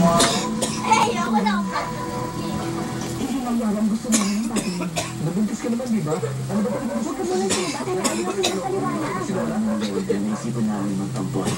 Hey, ako na ako. Hindi lang yan ang gusto namin ng tatay. Nabuntis ka naman, di ba? Ano ba talaga gusto? Huwag ka muna siya, bakit ayaw mo yung paliwanag? Sila lang, huwag yan, naisipan namin magtampuan.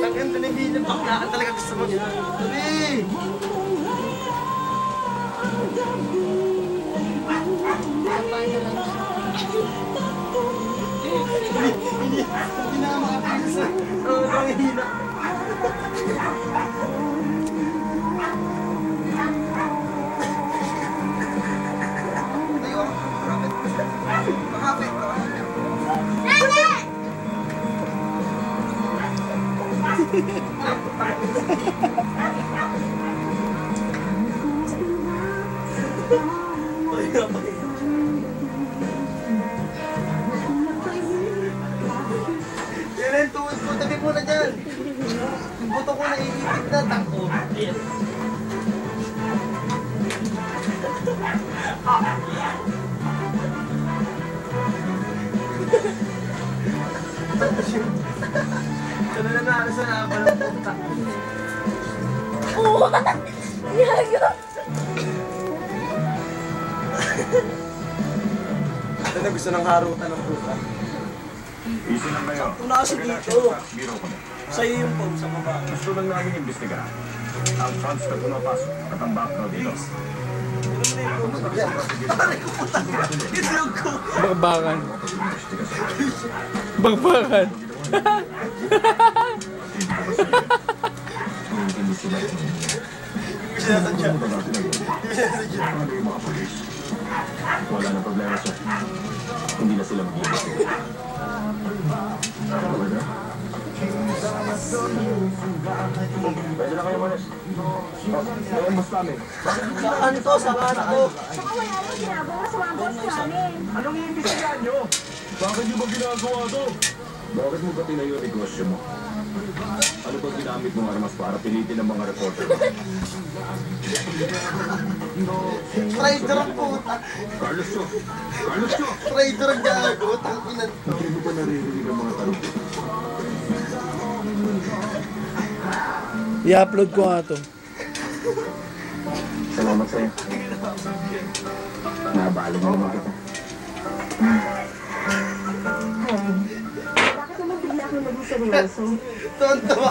Ang ganda ng video, baklaan talaga gusto mo niya. Dali! Hindi na makapisa. Oo, pangihina. Tayo, kapit. Makapit. Yan ang tuwid ko, tabi mo na dyan. Yung buto ko na iipit na, tako. Yes. Sana na naano sa nabalang puta. Oo! Yago! Ito na gusto ng harutan ng puta. Easy lang kayo. Una kasi dito. Biro ko na. Sa'yo yung phone sa baba. Gusto lang namin imbestigahan. Ang funds na pumapasok at ang background dito. Itlog ko. Bakbakan. Bakbakan. Hindi sila. Sinasadya. Ano yung mga polis? Wala na problema siya. Hindi na sila mag-iimbestigahan. Pwede na kayo malis. Ngayon mas kami. Saan to? Sa anak ko. Saka wala nang ginagawa sa mga boss namin. Anong iimbestigahan nyo? Bakit nyo ba ginagawa to? Bakit mo ba tinayo yung negosyo mo? Ano ba ginamit mong armas para pilitin ng mga reporter? Traitor ang puta. Carlos Cho! Carlos Cho! Traitor ang gago. Tangkinan. Hindi mo pa naririnig ang mga tanong. I-upload ko nga to. Salamat sa'yo. Nabaling mo naman kita. Bakit naman bigla akong naging seryoso? Tontawa.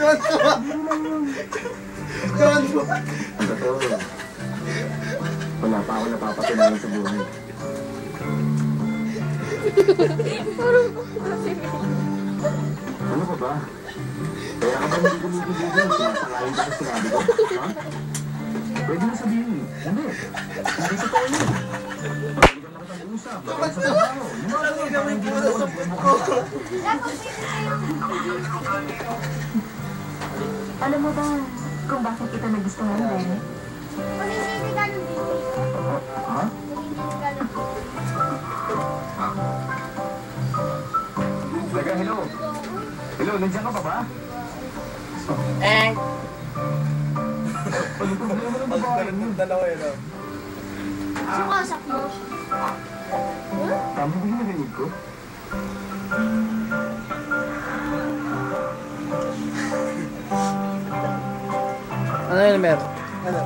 Tontawa. Tontawa. Ang totoo, wala pa ako napapatunayan sa buhay. Ano ka ba? Kaya ka ba hindi gumigil-gigil? Sumasangayin ka sa sinabi ko? Ha? Pwede mo sabihin, hindi. Hindi totoo yun. Hindi ka nakapag-usap. Baka sa trabaho. Ang gawin ko na sa puto ko. Alam mo ba kung bakit kita nagustuhan, Ben? Hindi ka nung Ha? Teka, hello. Hello, nandiyan ka pa ba? Ano problema ng babae mo? Dalawa yun. Sukasak mo. Tama ba yung narinig ko? Ano yun, Mer? Ano?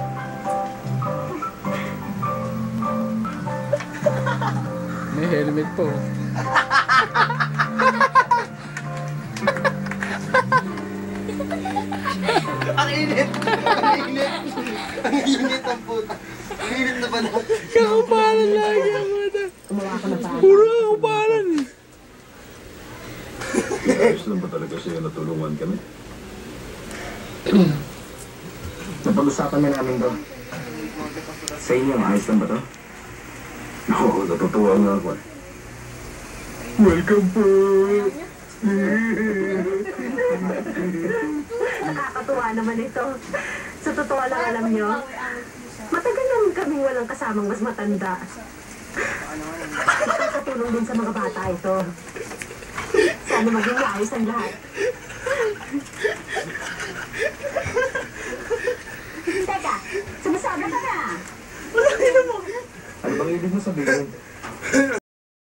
May helmet po. Ang init! Ang init! Ang init ang puta! Ang init na panahon! Kakupalan lagi ang mata. Gumawa ka na ba? Puro kakupalan eh. Ayos lang ba talaga sa'yo na tulungan kami? Napag-usapan na namin to. Sa inyo, ayos lang ba to? Oo, natutuwa nga ako eh. Welcome po! Nakakatuwa naman ito. Sa totoo lang alam nyo, matagal naman kaming walang kasamang mas matanda. Nakakatulong din sa mga bata ito. Sana maging maayos ang lahat. Teka, sumasama ka na. Ano bang ibig mo sabihin?